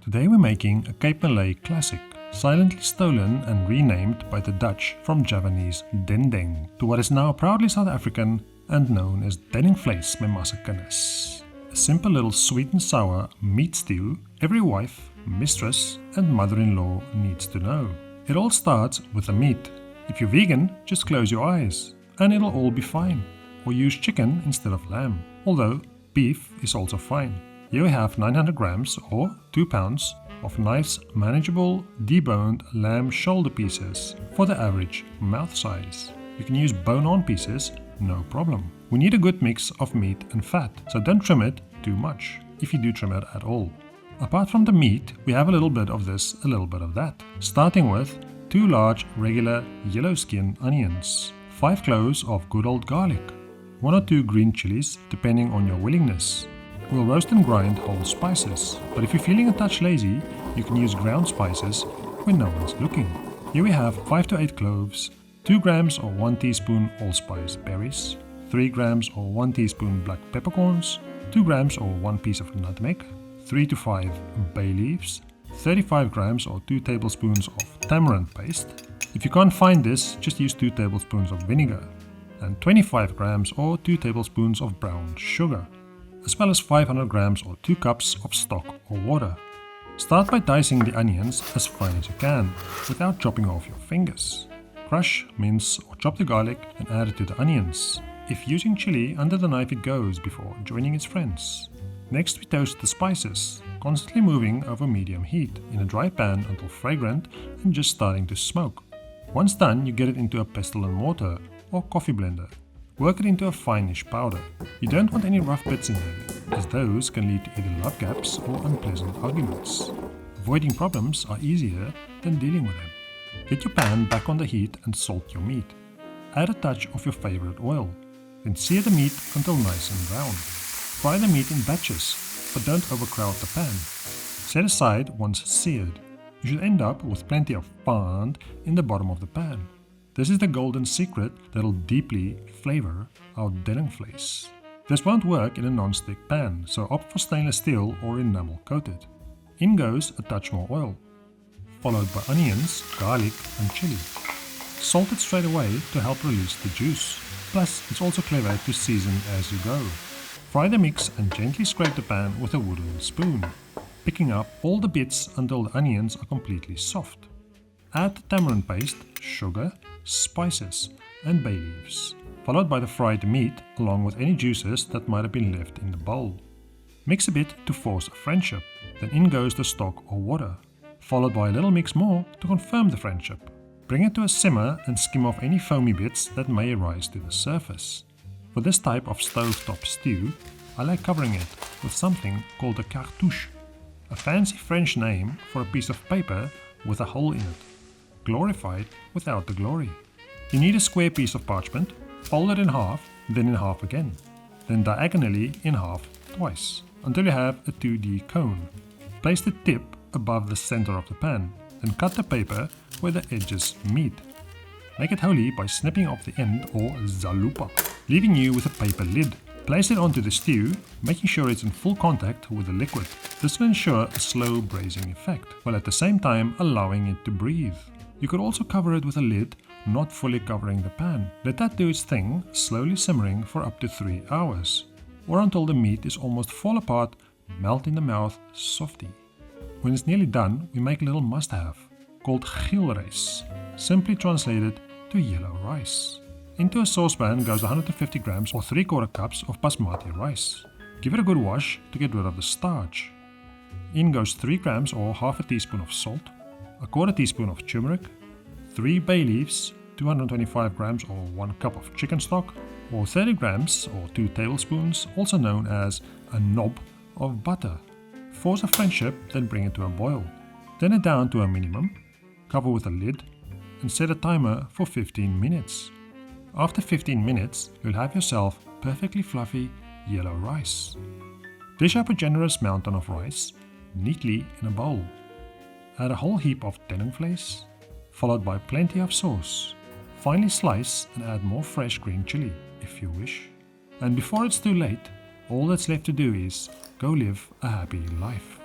Today we're making a Cape Malay classic, silently stolen and renamed by the Dutch from Javanese dendeng to what is now proudly South African and known as Denningvleis met my kinders. A simple little sweet and sour meat stew every wife, mistress and mother-in-law needs to know. It all starts with the meat. If you're vegan, just close your eyes and it'll all be fine. Or use chicken instead of lamb, although beef is also fine. Here we have 900 grams or 2 pounds of nice, manageable, deboned lamb shoulder pieces for the average mouth size. You can use bone-on pieces, no problem. We need a good mix of meat and fat, so don't trim it too much, if you do trim it at all. Apart from the meat, we have a little bit of this, a little bit of that. Starting with 2 large regular yellow skin onions, 5 cloves of good old garlic, 1 or 2 green chilies depending on your willingness. We'll roast and grind whole spices, but if you're feeling a touch lazy, you can use ground spices when no one's looking. Here we have 5 to 8 cloves, 2 grams or 1 teaspoon allspice berries, 3 grams or 1 teaspoon black peppercorns, 2 grams or 1 piece of nutmeg, 3 to 5 bay leaves, 35 grams or 2 tablespoons of tamarind paste. If you can't find this, just use 2 tablespoons of vinegar, and 25 grams or 2 tablespoons of brown sugar, as well as 500 grams or 2 cups of stock or water. Start by dicing the onions as fine as you can, without chopping off your fingers. Crush, mince or chop the garlic and add it to the onions. If using chili, under the knife it goes before joining its friends. Next we toast the spices, constantly moving over medium heat in a dry pan until fragrant and just starting to smoke. Once done, you get it into a pestle and mortar or coffee blender. Work it into a finish powder. You don't want any rough bits in there, as those can lead to either love gaps or unpleasant arguments. Avoiding problems are easier than dealing with them. Get your pan back on the heat and salt your meat. Add a touch of your favorite oil. Then sear the meat until nice and brown. Fry the meat in batches, but don't overcrowd the pan. Set aside once seared. You should end up with plenty of pond in the bottom of the pan. This is the golden secret that'll deeply flavor our Denningvleis. This won't work in a non-stick pan, so opt for stainless steel or enamel coated. In goes a touch more oil, followed by onions, garlic and chili. Salt it straight away to help release the juice. Plus, it's also clever to season as you go. Fry the mix and gently scrape the pan with a wooden spoon, picking up all the bits until the onions are completely soft. Add the tamarind paste, sugar, spices and bay leaves, followed by the fried meat along with any juices that might have been left in the bowl. Mix a bit to force a friendship, then in goes the stock or water, followed by a little mix more to confirm the friendship. Bring it to a simmer and skim off any foamy bits that may rise to the surface. For this type of stovetop stew, I like covering it with something called a cartouche, a fancy French name for a piece of paper with a hole in it, glorified without the glory. You need a square piece of parchment, fold it in half, then in half again, then diagonally in half twice, until you have a 2D cone. Place the tip above the center of the pan, then cut the paper where the edges meet. Make it holy by snipping off the end or zalupa, leaving you with a paper lid. Place it onto the stew, making sure it's in full contact with the liquid. This will ensure a slow braising effect, while at the same time allowing it to breathe. You could also cover it with a lid, not fully covering the pan. Let that do its thing, slowly simmering for up to 3 hours, or until the meat is almost fall apart, melt in the mouth, softy. When it's nearly done, we make a little must-have, called geelrys, simply translated to yellow rice. Into a saucepan goes 150 grams or 3/4 cups of basmati rice. Give it a good wash to get rid of the starch. In goes 3 grams or half a teaspoon of salt, a 1/4 teaspoon of turmeric, 3 bay leaves, 225 grams or 1 cup of chicken stock, or 30 grams or 2 tablespoons, also known as a knob of butter. Force a friendship, then bring it to a boil. Turn it down to a minimum, cover with a lid, and set a timer for 15 minutes. After 15 minutes, you'll have yourself perfectly fluffy yellow rice. Dish up a generous mountain of rice, neatly in a bowl. Add a whole heap of Denningvleis, followed by plenty of sauce. Finely slice and add more fresh green chili, if you wish. And before it's too late, all that's left to do is go live a happy life.